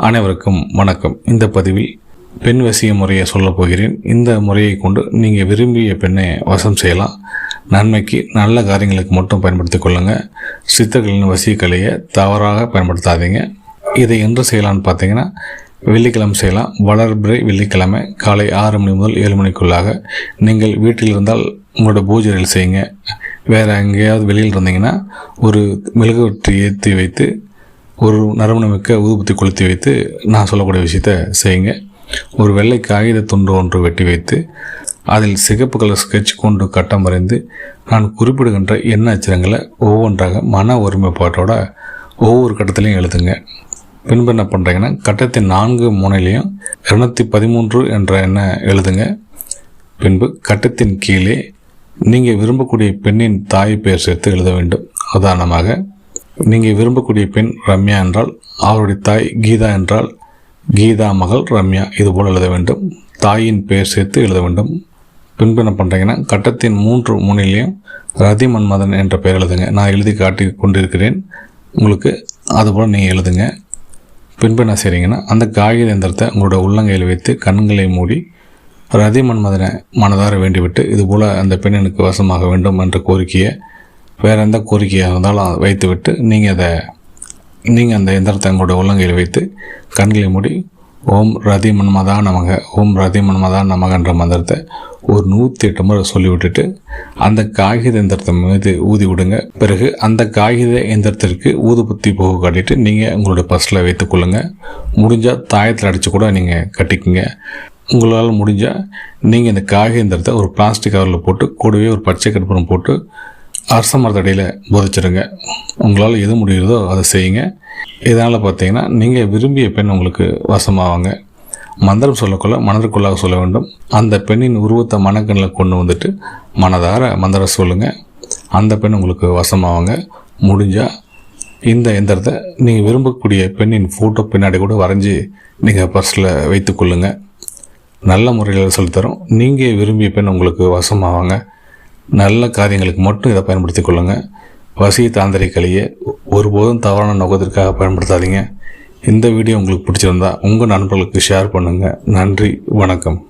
அனைவருக்கும் வணக்கம். இந்த பதிவில் பெண் வசிய முறையை சொல்லப் போகிறேன். இந்த முறையை கொண்டு நீங்கள் விரும்பிய பெண்ணை வசம் செய்யலாம். நன்மைக்கு நல்ல காரியங்களுக்கு மட்டும் பயன்படுத்திக் கொள்ளுங்கள். சித்தர்களின் வசிய கலையை தவறாக பயன்படுத்தாதீங்க. இதை என்று செய்யலான்னு பார்த்தீங்கன்னா, வெள்ளிக்கிழமை செய்யலாம். வளர்பிறை வெள்ளிக்கிழமை காலை 6 மணி முதல் 7 மணிக்குள்ளாக நீங்கள் வீட்டில் இருந்தால் உங்களோட பூஜைகள் செய்யுங்க. வேறு எங்கேயாவது வெளியில் இருந்தீங்கன்னா ஒரு மெழுகுவர்த்தி ஏற்றி வைத்து ஒரு நறுமணமிக்க ஊதுபத்தி கொளுத்தி வைத்து நான் சொல்லக்கூடிய விஷயத்தை செய்யுங்க. ஒரு வெள்ளை காகித துண்டு ஒன்று வெட்டி வைத்து அதில் சிகப்பு கலர் ஸ்கெட்ச் கொண்டு கட்டம் வரைந்து நான் குறிப்பிடுகின்ற எண்ண அச்சரங்களை ஒவ்வொன்றாக மன ஒருமைப்பாட்டோட ஒவ்வொரு கட்டத்திலையும் எழுதுங்க. பின்பு என்ன பண்ணுறீங்கன்னா, கட்டத்தின் 4 முனையிலையும் 213 என்ற எண்ணை எழுதுங்க. பின்பு கட்டத்தின் கீழே நீங்கள் விரும்பக்கூடிய பெண்ணின் தாய் பெயர் சேர்த்து எழுத வேண்டும். உதாரணமாக, நீங்கள் விரும்பக்கூடிய பெண் ரம்யா என்றால் அவருடைய தாய் கீதா என்றால் கீதா மகள் ரம்யா, இதுபோல் எழுத வேண்டும். தாயின் பெயர் சேர்த்து எழுத வேண்டும். பின்பு என்ன பண்ணுறீங்கன்னா, கட்டத்தின் 3 முனையிலையும் ரதி மன்மதன் என்ற பெயர் எழுதுங்க. நான் எழுதி காட்டி கொண்டிருக்கிறேன், உங்களுக்கு அதுபோல் நீங்கள் எழுதுங்க. பின்பு என்ன செய்கிறீங்கன்னா, அந்த காகித எந்திரத்தை உங்களோட உள்ளங்கையில் வைத்து கண்களை மூடி ரதி மன்மதனை மனதார வேண்டிவிட்டு இதுபோல் அந்த பெண் எனக்கு வசமாக வேண்டும் என்ற கோரிக்கையை, வேறு எந்த கோரிக்கையாக இருந்தாலும் வைத்துவிட்டு நீங்கள் அந்த எந்திரத்தை உங்களோட உள்ளங்கையில் வைத்து கண்களை மூடி ஓம் ரதி மன்மதா நமக, ஓம் ரதி மன்மதா நமக என்ற மந்திரத்தை ஒரு 108 முறை சொல்லிவிட்டுட்டு அந்த காகித எந்திரத்தை மீது ஊதி விடுங்க. பிறகு அந்த காகித எந்திரத்திற்கு ஊதுபத்தி போக காட்டிட்டு நீங்கள் உங்களோட பர்ஸில் வைத்துக் கொள்ளுங்கள். முடிஞ்சால் தாயத்தில் அடித்து கூட நீங்கள் கட்டிக்குங்க. உங்களால் முடிஞ்சால் நீங்கள் இந்த காகித எந்திரத்தை ஒரு பிளாஸ்டிக் கவரில் போட்டு கூடவே ஒரு பச்சை கற்பூரம் போட்டு அரச மரத்தடியில் போதிச்சிடுங்க. உங்களால் எது முடியுதோ அதை செய்யுங்க. இதனால் பார்த்தீங்கன்னா நீங்கள் விரும்பிய பெண் உங்களுக்கு வசமாவாங்க. மந்திரம் சொல்லக்குள்ள மனதிற்குள்ளாக சொல்ல வேண்டும். அந்த பெண்ணின் உருவத்தை மனக்கண்ணில் கொண்டு வந்துட்டு மனதார மந்திரம் சொல்லுங்கள். அந்த பெண் உங்களுக்கு வசமாவாங்க. முடிஞ்சால் இந்த எந்திரத்தை நீங்கள் விரும்பக்கூடிய பெண்ணின் ஃபோட்டோ பின்னாடி கூட வரைஞ்சி நீங்கள் பர்ஸில் வைத்து கொள்ளுங்கள். நல்ல முறையில் சொல்லித்தரோம். நீங்கள் விரும்பிய பெண் உங்களுக்கு வசமாவாங்க. நல்ல காரியங்களுக்கு மட்டும் இதை பயன்படுத்தி கொள்ளுங்கள். வசிய தாந்திரிகலையை ஒருபோதும் தவறான நோக்கத்திற்காக பயன்படுத்தாதீங்க. இந்த வீடியோ உங்களுக்கு பிடிச்சிருந்தா உங்கள் நண்பர்களுக்கு ஷேர் பண்ணுங்கள். நன்றி, வணக்கம்.